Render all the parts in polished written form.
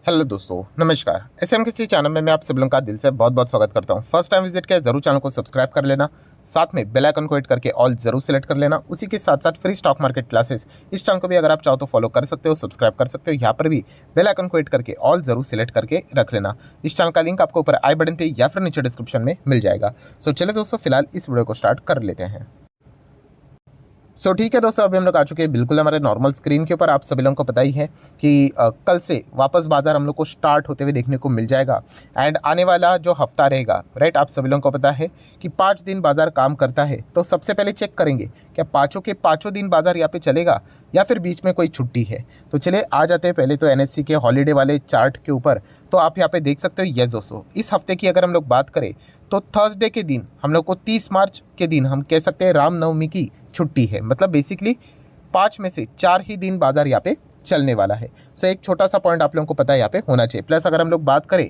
Hello दोस्तों, नमस्कार। SM किसी चैनल में मैं आप सब लोगों का दिल से बहुत बहुत स्वागत करता हूं। फर्स्ट टाइम विजिट किया जरूर चैनल को सब्सक्राइब कर लेना, साथ में बेल आइकन को हिट करके ऑल जरूर सेलेक्ट कर लेना। उसी के साथ साथ फ्री स्टॉक मार्केट क्लासेस इस चैनल को भी अगर आप चाहो तो फॉलो कर सकते हो, सब्सक्राइब कर सकते हो। यहाँ पर भी बेल आइकन को हिट करके ऑल जरूर सेलेक्ट करके रख लेना। इस चैनल का लिंक आपको ऊपर आई बटन पे या फिर नीचे डिस्क्रिप्शन में मिल जाएगा। सो चले दोस्तों, फिलहाल इस वीडियो को स्टार्ट कर लेते हैं। ठीक है दोस्तों, अभी हम लोग आ चुके हैं बिल्कुल हमारे नॉर्मल स्क्रीन के ऊपर। आप सभी लोगों को पता ही है कि कल से वापस बाजार हम लोग को स्टार्ट होते हुए देखने को मिल जाएगा। एंड आने वाला जो हफ्ता रहेगा, राइट, आप सभी लोगों को पता है कि 5 दिन बाजार काम करता है। तो सबसे पहले चेक करेंगे क्या पाँचों के पाँचों दिन बाजार यहाँ पे चलेगा या फिर बीच में कोई छुट्टी है। तो चलिए आ जाते हैं पहले तो एनएससी के हॉलीडे वाले चार्ट के ऊपर। तो आप यहाँ पे देख सकते हो, यस दोस्तों, इस हफ्ते की अगर हम लोग बात करें तो थर्सडे के दिन हम लोग को 30 मार्च के दिन हम कह सकते हैं रामनवमी की छुट्टी है। मतलब बेसिकली 5 में से 4 ही दिन बाजार यहाँ पे चलने वाला है। एक छोटा सा पॉइंट आप लोगों को पता है यहाँ पे होना चाहिए। प्लस अगर हम लोग बात करें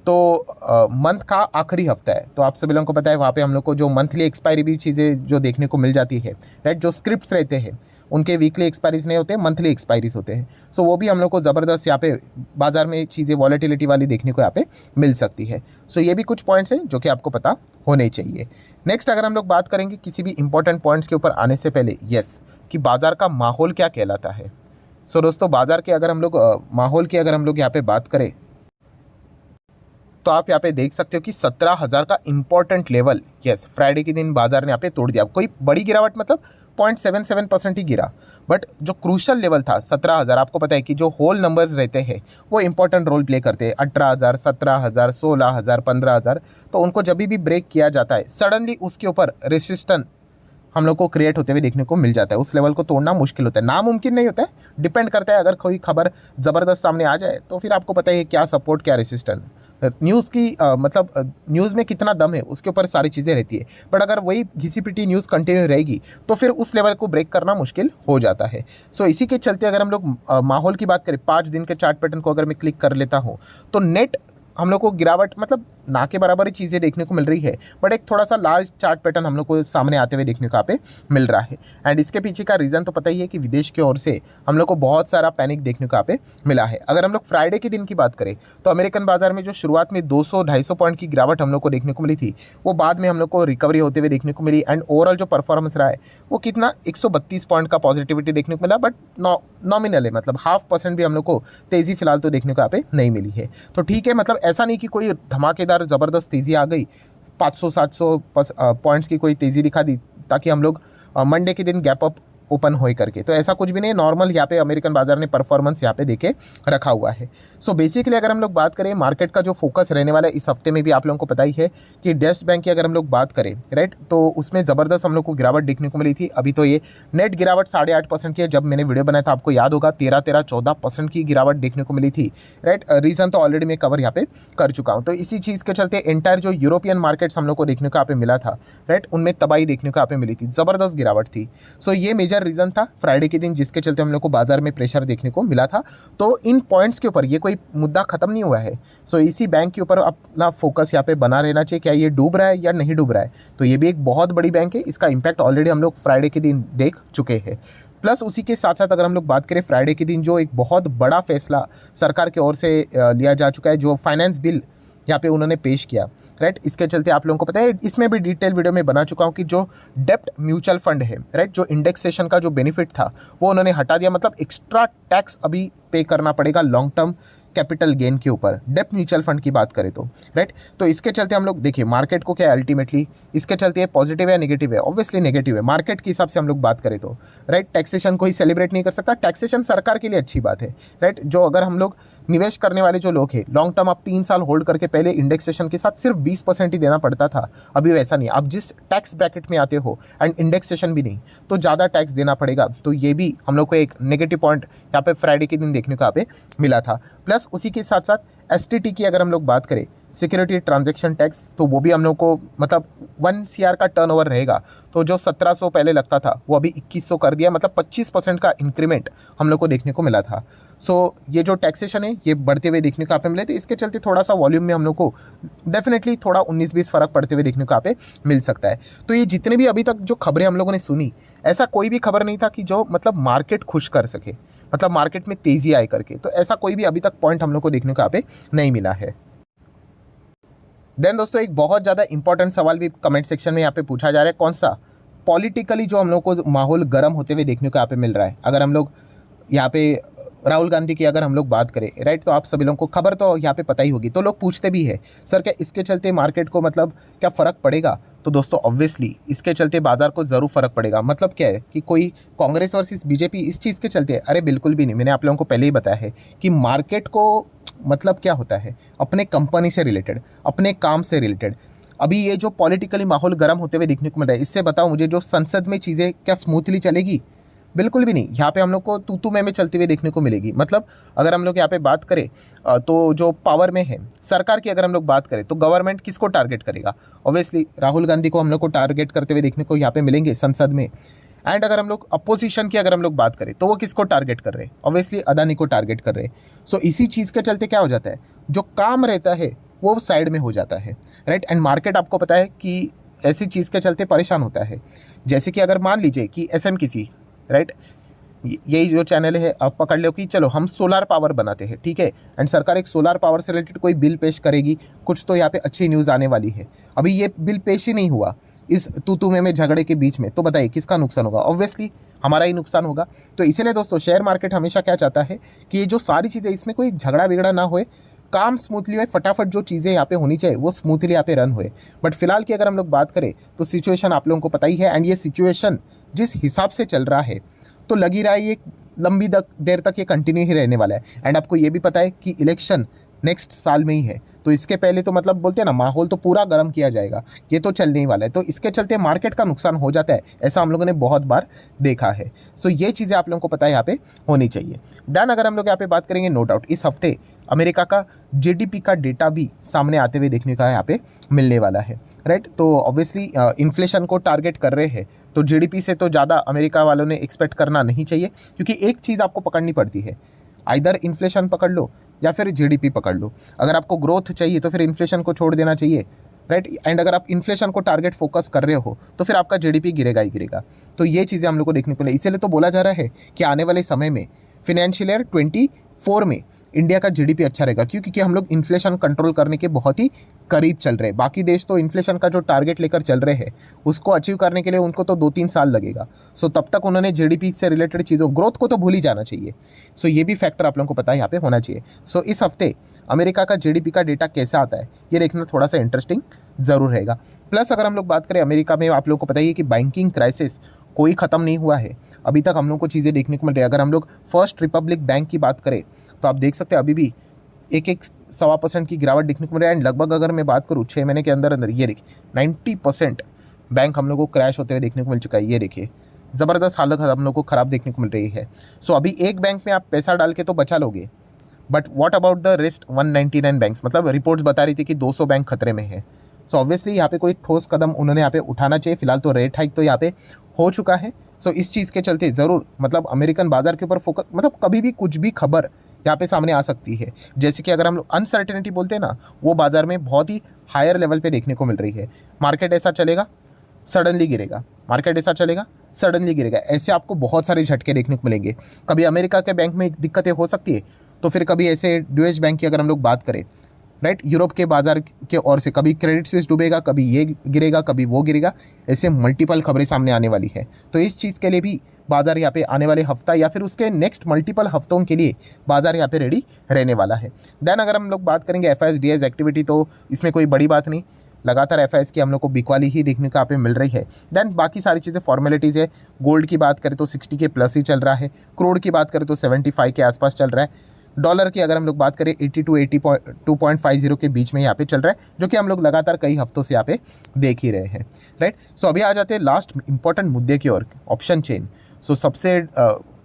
तो मंथ का आखिरी हफ्ता है, तो आप सभी लोगों को पता है वहाँ पे हम लोग को जो मंथली एक्सपायरी भी चीज़ें जो देखने को मिल जाती है, राइट, जो स्क्रिप्ट्स रहते हैं उनके वीकली एक्सपायरीज नहीं होते, मंथली एक्सपायरीज होते हैं। वो भी हम लोग को ज़बरदस्त यहाँ पे बाजार में चीज़ें वॉलेटिलिटी वाली देखने को यहाँ पे मिल सकती है। ये भी कुछ पॉइंट्स हैं जो कि आपको पता होने चाहिए। नेक्स्ट अगर हम लोग बात करेंगे किसी भी इंपॉर्टेंट पॉइंट्स के ऊपर आने से पहले, यस, कि बाजार का माहौल क्या कहलाता है। दोस्तों, बाजार के अगर हम लोग माहौल की अगर हम लोग यहाँ पे बात करें तो आप यहाँ पे देख सकते हो कि 17,000 का इंपॉर्टेंट लेवल, यस, फ्राइडे के दिन बाजार ने यहाँ पे तोड़ दिया। कोई बड़ी गिरावट मतलब 0.77% ही गिरा, बट जो क्रूशल लेवल था 17,000, आपको पता है कि जो होल नंबर्स रहते हैं वो इंपॉर्टेंट रोल प्ले करते हैं। 18,000, 17,000, 16,000, 15,000, तो उनको जब भी ब्रेक किया जाता है सडनली उसके ऊपर रेसिस्टेंस हम लोग को क्रिएट होते हुए देखने को मिल जाता है। उस लेवल को तोड़ना मुश्किल होता है, नामुमकिन नहीं होता है, डिपेंड करता है। अगर कोई खबर ज़बरदस्त सामने आ जाए तो फिर आपको पता है क्या सपोर्ट क्या रेसिस्टेंस, न्यूज़ की मतलब न्यूज़ में कितना दम है उसके ऊपर सारी चीज़ें रहती है। बट अगर वही घिसी पिटी न्यूज़ कंटिन्यू रहेगी तो फिर उस लेवल को ब्रेक करना मुश्किल हो जाता है। इसी के चलते अगर हम लोग माहौल की बात करें, 5 दिन के चार्ट पैटर्न को अगर मैं क्लिक कर लेता हूँ तो नेट हम लोग को गिरावट मतलब ना के बराबर ही चीज़ें देखने को मिल रही है, बट एक थोड़ा सा लाल चार्ट पैटर्न हम लोग को सामने आते हुए देखने को यहाँ पे मिल रहा है। एंड इसके पीछे का रीज़न तो पता ही है कि विदेश की ओर से हम लोग को बहुत सारा पैनिक देखने को यहाँ पे मिला है। अगर हम लोग फ्राइडे के दिन की बात करें तो अमेरिकन बाजार में जो शुरुआत में 200-250 पॉइंट की गिरावट हम लोग को देखने को मिली थी, वो बाद में हम लोग को रिकवरी होते हुए देखने को मिली। एंड ओवरऑल जो परफॉर्मेंस रहा है वो कितना 132 पॉइंट का पॉजिटिविटी देखने को मिला, बट नॉमिनल है, मतलब 0.5% भी हम लोग को तेज़ी फिलहाल तो देखने को यहाँ पे नहीं मिली है। तो ठीक है, मतलब ऐसा नहीं कि कोई धमाकेदार ज़बरदस्त तेज़ी आ गई, 500-700 पॉइंट्स की कोई तेज़ी दिखा दी ताकि हम लोग मंडे के दिन गैप अप ओपन हो करके, तो ऐसा कुछ भी नहीं। नॉर्मल यहाँ पे अमेरिकन बाजार ने परफॉर्मेंस यहाँ पे देके रखा हुआ है। बेसिकली अगर हम लोग बात करें मार्केट का जो फोकस रहने वाला है इस हफ्ते में भी आप लोगों को पता ही है कि डस्ट बैंक की अगर हम लोग बात करें, राइट, तो उसमें ज़बरदस्त हम लोग को गिरावट देखने को मिली थी। अभी तो ये नेट गिरावट 8.5% की है। जब मैंने वीडियो बनाया था आपको याद होगा 13-14% की गिरावट देखने को मिली थी, राइट। रीज़न तो ऑलरेडी मैं कवर यहाँ पे कर चुका हूँ। तो इसी चीज़ के चलते एंटायर जो यूरोपियन मार्केट्स हम लोग को देखने को यहाँ पे मिला था, राइट, उनमें तबाही देखने को यहाँ पे मिली थी, ज़बरदस्त गिरावट थी। ये मेजर रीज़न था फ्राइडे के दिन जिसके चलते हम लोग को बाजार में प्रेशर देखने को मिला था। तो इन पॉइंट्स के ऊपर ये कोई मुद्दा खत्म नहीं हुआ है। इसी बैंक के ऊपर अपना फोकस यहाँ पे बना रहना चाहिए, क्या ये डूब रहा है या नहीं डूब रहा है। तो ये भी एक बहुत बड़ी बैंक है, इसका इम्पैक्ट ऑलरेडी हम लोग फ्राइडे के दिन देख चुके हैं। प्लस उसी के साथ साथ अगर हम लोग बात करें फ्राइडे के दिन जो एक बहुत बड़ा फैसला सरकार की ओर से लिया जा चुका है, जो फाइनेंस बिल यहाँ पे उन्होंने पेश किया, राइट, इसके चलते आप लोगों को पता है, इसमें भी डिटेल वीडियो में बना चुका हूँ कि जो डेप्ट म्यूचुअल फंड है, राइट, जो इंडेक्सेशन का जो बेनिफिट था वो उन्होंने हटा दिया। मतलब एक्स्ट्रा टैक्स अभी पे करना पड़ेगा लॉन्ग टर्म कैपिटल गेन के ऊपर, डेप्ट म्यूचुअल फंड की बात करें तो, राइट। तो इसके चलते हम लोग देखिए मार्केट को क्या है अल्टीमेटली, इसके चलते ये पॉजिटिव है नेगेटिव है, ऑब्वियसली नेगेटिव है मार्केट के हिसाब से हम लोग बात करें तो, राइट। टैक्सेशन को ही सेलिब्रेट नहीं कर सकता, टैक्सेशन सरकार के लिए अच्छी बात है, राइट। जो अगर हम लोग निवेश करने वाले जो लोग हैं लॉन्ग टर्म, आप 3 साल होल्ड करके पहले इंडेक्सेशन के साथ सिर्फ 20% ही देना पड़ता था, अभी वैसा नहीं। आप जिस टैक्स ब्रैकेट में आते हो एंड इंडेक्सेशन भी नहीं तो ज़्यादा टैक्स देना पड़ेगा। तो ये भी हम लोग को एक नेगेटिव पॉइंट यहाँ पे फ्राइडे के दिन देखने को यहाँ पे मिला था। प्लस उसी के साथ साथ एसटीटी की अगर हम लोग बात करें, सिक्योरिटी ट्रांजैक्शन टैक्स, तो वो भी हम लोग को मतलब 1 CR का टर्नओवर रहेगा, तो जो 1700 पहले लगता था वो अभी 2100 कर दिया, मतलब 25% का इंक्रीमेंट हम लोग को देखने को मिला था। ये जो टैक्सेशन है ये बढ़ते हुए देखने को यहाँ पे मिले थे, इसके चलते थोड़ा सा वॉल्यूम में हम लोग को डेफिनेटली थोड़ा 19-20 फर्क पड़ते हुए देखने को यहाँ पे मिल सकता है। तो ये जितने भी अभी तक जो खबरें हम लोगों ने सुनी, ऐसा कोई भी खबर नहीं था कि जो मतलब मार्केट खुश कर सके। मतलब मार्केट में तेज़ी आए करके। तो ऐसा कोई भी अभी तक पॉइंट हम लोग को देखने को यहाँ पे नहीं मिला है। देन दोस्तों एक बहुत ज़्यादा इंपॉर्टेंट सवाल भी कमेंट सेक्शन में यहाँ पे पूछा जा रहा है, कौन सा पॉलिटिकली जो हम लोग को माहौल गर्म होते हुए देखने को यहाँ पे मिल रहा है। अगर हम लोग यहाँ पे राहुल गांधी की अगर हम लोग बात करें, राइट, तो आप सभी लोगों को खबर तो यहाँ पे पता ही होगी। तो लोग पूछते भी है सर क्या इसके चलते मार्केट को मतलब क्या फ़र्क पड़ेगा। तो दोस्तों ऑब्वियसली इसके चलते बाजार को ज़रूर फ़र्क पड़ेगा। मतलब क्या है कि कोई कांग्रेस वर्सेस बीजेपी इस चीज़ के चलते, अरे बिल्कुल भी नहीं। मैंने आप लोगों को पहले ही बताया है कि मार्केट को मतलब क्या होता है, अपने कंपनी से रिलेटेड, अपने काम से रिलेटेड। अभी ये जो पॉलिटिकली माहौल गर्म होते हुए देखने को मिल रहा है, इससे बताओ मुझे जो संसद में चीज़ें क्या स्मूथली चलेगी, बिल्कुल भी नहीं। यहाँ पे हम लोग को तू में चलते हुए देखने को मिलेगी। मतलब अगर हम लोग यहाँ पे बात करें तो जो पावर में है सरकार की, अगर हम लोग बात करें तो गवर्नमेंट किसको टारगेट करेगा, ऑब्वियसली राहुल गांधी को हम लोग को टारगेट करते हुए देखने को यहाँ पे मिलेंगे संसद में। एंड अगर हम लोग अपोजिशन की अगर हम लोग बात करें तो वो किसको टारगेट कर रहे हैं, ऑब्वियसली अदानी को टारगेट कर रहे हैं। सो इसी चीज़ के चलते क्या हो जाता है, जो काम रहता है वो साइड में हो जाता है, राइट। एंड मार्केट आपको पता है कि ऐसी चीज़ के चलते परेशान होता है। जैसे कि अगर मान लीजिए कि SMKC, राइट, यही जो चैनल है आप पकड़ लो कि चलो हम सोलार पावर बनाते हैं, ठीक है। एंड सरकार एक सोलार पावर से रिलेटेड कोई बिल पेश करेगी, कुछ तो यहाँ पे अच्छी न्यूज़ आने वाली है। अभी ये बिल पेश ही नहीं हुआ इस तू में झगड़े के बीच में, तो बताइए किसका नुकसान होगा, ऑब्वियसली हमारा ही नुकसान होगा। तो इसीलिए दोस्तों शेयर मार्केट हमेशा क्या चाहता है कि ये जो सारी चीज़ें, इसमें कोई झगड़ा बिगड़ा ना होए, काम स्मूथली हुए, फटाफट जो चीज़ें यहाँ पे होनी चाहिए वो स्मूथली यहाँ पे रन हुए। बट फिलहाल की अगर हम लोग बात करें तो सिचुएशन आप लोगों को पता ही है। एंड ये सिचुएशन जिस हिसाब से चल रहा है तो लग ही रहा है ये लंबी देर तक ये कंटिन्यू ही रहने वाला है। एंड आपको ये भी पता है कि इलेक्शन नेक्स्ट साल में ही है, तो इसके पहले तो मतलब बोलते हैं ना माहौल तो पूरा गर्म किया जाएगा, ये तो चलने ही वाला है। तो इसके चलते मार्केट का नुकसान हो जाता है, ऐसा हम लोगों ने बहुत बार देखा है। सो ये चीज़ें आप लोगों को पता है यहाँ पे होनी चाहिए। देन अगर हम लोग यहाँ पे बात करेंगे, नो डाउट इस हफ्ते अमेरिका का GDP का डेटा भी सामने आते हुए देखने का यहाँ पे मिलने वाला है, राइट। तो ऑब्वियसली इन्फ्लेशन को टारगेट कर रहे हैं, तो GDP से तो ज़्यादा अमेरिका वालों ने एक्सपेक्ट करना नहीं चाहिए, क्योंकि एक चीज़ आपको पकड़नी पड़ती है, आइदर इन्फ्लेशन पकड़ लो या फिर GDP पकड़ लो। अगर आपको ग्रोथ चाहिए तो फिर इन्फ्लेशन को छोड़ देना चाहिए, राइट। एंड अगर आप इन्फ्लेशन को टारगेट फोकस कर रहे हो तो फिर आपका GDP गिरेगा ही गिरेगा। तो ये चीज़ें हम लोग को देखने को मिले। इसीलिए तो बोला जा रहा है कि आने वाले समय में फाइनेंशियल ईयर 24 में इंडिया का GDP अच्छा रहेगा, क्योंकि हम लोग इन्फ्लेशन कंट्रोल करने के बहुत ही करीब चल रहे हैं। बाकी देश तो इन्फ्लेशन का जो टारगेट लेकर चल रहे हैं उसको अचीव करने के लिए उनको तो 2-3 साल लगेगा। सो तब तक उन्होंने GDP से रिलेटेड चीज़ों, ग्रोथ को तो भूल ही जाना चाहिए। सो ये भी फैक्टर आप लोगों को पता है यहाँ पे होना चाहिए। सो इस हफ्ते अमेरिका का GDP का डेटा कैसा आता है ये देखना थोड़ा सा इंटरेस्टिंग ज़रूर रहेगा। प्लस अगर हम लोग बात करें अमेरिका में, आप लोगों को पता ही है कि बैंकिंग क्राइसिस कोई ख़त्म नहीं हुआ है, अभी तक हम लोग को चीज़ें देखने को मिल रही है। अगर हम लोग फर्स्ट रिपब्लिक बैंक की बात करें तो आप देख सकते हैं अभी भी 1-1.25% की गिरावट देखने को मिल रही है। एंड लगभग अगर मैं बात करूँ 6 महीने के अंदर अंदर ये देखिए 90% बैंक हम लोग को क्रैश होते हुए देखने को मिल चुका है। ये देखिए ज़बरदस्त हालत हम लोग को ख़राब देखने को मिल रही है। सो अभी एक बैंक में आप पैसा डाल के तो बचा लोगे, but what about the rest 199 banks, मतलब रिपोर्ट्स बता रही थी कि 200 बैंक खतरे में है। सो ऑब्वियसली यहाँ पे कोई ठोस कदम उन्होंने यहाँ पे उठाना चाहिए। फिलहाल तो रेट हाइक तो यहाँ पे हो चुका है। सो इस चीज़ के चलते ज़रूर मतलब अमेरिकन बाजार के ऊपर फोकस, मतलब कभी भी कुछ भी खबर यहाँ पे सामने आ सकती है। जैसे कि अगर हम लोग अनसर्टेनिटी बोलते हैं ना, वो बाजार में बहुत ही हायर लेवल पे देखने को मिल रही है। मार्केट ऐसा चलेगा सडनली गिरेगा, मार्केट ऐसा चलेगा सडनली गिरेगा, ऐसे आपको बहुत सारे झटके देखने को मिलेंगे। कभी अमेरिका के बैंक में दिक्कतें हो सकती है, तो फिर कभी ऐसे ड्यूएच बैंक की अगर हम लोग बात करें, राइट, यूरोप के बाजार के ओर से कभी क्रेडिट स्विस डूबेगा, कभी ये गिरेगा, कभी वो गिरेगा, ऐसे मल्टीपल खबरें सामने आने वाली है। तो इस चीज़ के लिए भी बाजार यहाँ पे आने वाले हफ्ता या फिर उसके नेक्स्ट मल्टीपल हफ्तों के लिए बाजार यहाँ पे रेडी रहने वाला है। देन अगर हम लोग बात करेंगे FIS DIS एक्टिविटी, तो इसमें कोई बड़ी बात नहीं, लगातार FIS की हम लोग को बिकवाली ही देखने को यहाँ पे मिल रही है। देन बाकी सारी चीज़ें फॉर्मेलिटीज़ है। गोल्ड की बात करें तो 60 के प्लस ही चल रहा है, क्रूड की बात करें तो 75 के आसपास चल रहा है, डॉलर की अगर हम लोग बात करें 82.50 के बीच में यहाँ पे चल रहा है, जो कि हम लोग लगातार कई हफ्तों से यहाँ पे देख ही रहे हैं, राइट। सो अभी आ जाते हैं लास्ट इंपॉर्टेंट मुद्दे की ओर, ऑप्शन चेन। सो सबसे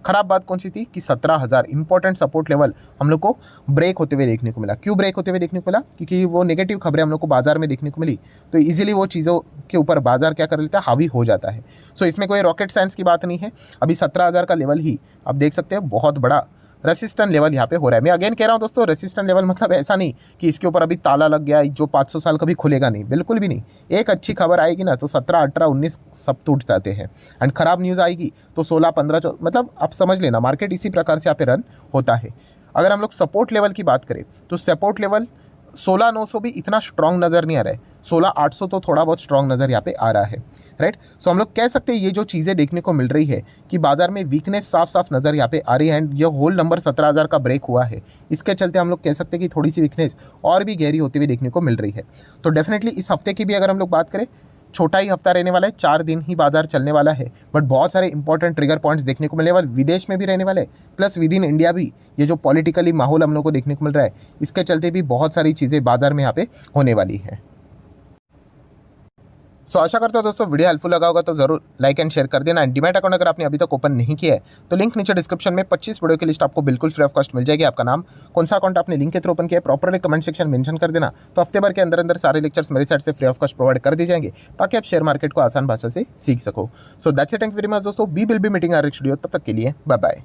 खराब बात कौन सी थी कि 17,000 इंपॉर्टेंट सपोर्ट लेवल हम लोग को ब्रेक होते हुए देखने को मिला। क्यों ब्रेक होते हुए देखने को मिला? क्योंकि वो नेगेटिव खबरें हम लोग को बाजार में देखने को मिली, तो इजीली वो चीज़ों के ऊपर बाजार क्या कर लेता है, हावी हो जाता है। सो इसमें कोई रॉकेट साइंस की बात नहीं है। अभी 17,000 का लेवल ही आप देख सकते हैं बहुत बड़ा रेसिस्टेंट लेवल यहाँ पे हो रहा है। मैं अगेन कह रहा हूँ दोस्तों, रेसिस्टेंट लेवल मतलब ऐसा नहीं कि इसके ऊपर अभी ताला लग गया, जो 500 साल कभी खुलेगा नहीं, बिल्कुल भी नहीं। एक अच्छी खबर आएगी ना तो 17, 18, 19 सब टूट जाते हैं, एंड खराब न्यूज़ आएगी तो 16, 15, मतलब आप समझ लेना मार्केट इसी प्रकार से यहाँ पे रन होता है। अगर हम लोग सपोर्ट लेवल की बात करें तो सपोर्ट लेवल 16,900 भी इतना स्ट्रॉन्ग नज़र नहीं आ रहा है, 16,800 तो थोड़ा बहुत स्ट्रॉन्ग नज़र यहाँ पे आ रहा है, राइट। सो हम लोग कह सकते हैं ये जो चीज़ें देखने को मिल रही है कि बाजार में वीकनेस साफ साफ नज़र यहाँ पे आ रही है, एंड ये होल नंबर 17,000 का ब्रेक हुआ है, इसके चलते हम लोग कह सकते हैं कि थोड़ी सी वीकनेस और भी गहरी होती हुई देखने को मिल रही है। तो डेफिनेटली इस हफ्ते की भी अगर हम लोग बात करें, छोटा ही हफ्ता रहने वाला है, 4 दिन ही बाजार चलने वाला है, बट बहुत सारे इंपॉर्टेंट ट्रिगर पॉइंट्स देखने को मिलने वाले, विदेश में भी रहने वाले, प्लस विद इन इंडिया भी ये जो पॉलिटिकली माहौल हम लोग को देखने को मिल रहा है, इसके चलते भी बहुत सारी चीज़ें बाजार में यहाँ पे होने वाली है। सो आशा करता हूँ दोस्तों वीडियो हेल्पफुल लगा होगा तो जरूर लाइक एंड शेयर कर देना। एंड डीमैट अकाउंट अगर आपने अभी तक ओपन नहीं किया है तो लिंक नीचे डिस्क्रिप्शन में 25 वीडियो की लिस्ट आपको बिल्कुल फ्री ऑफ कॉस्ट मिल जाएगी। आपका नाम, कौन सा अकाउंट आपने लिंक के थ्रू ओपन किया है, प्रॉपरली कमेंट सेक्शन मेंशन कर देना, तो हफ्ते भर के अंदर अंदर सारे लेक्चर्स मेरी साइड से फ्री ऑफ कॉस्ट प्रोवाइड कर दिए जाएंगे, ताकि आप शेयर मार्केट को आसान भाषा से सीख सको। So that's it, thank you very much दोस्तों, we will be meeting our next video, तब तक के लिए बाय बाय।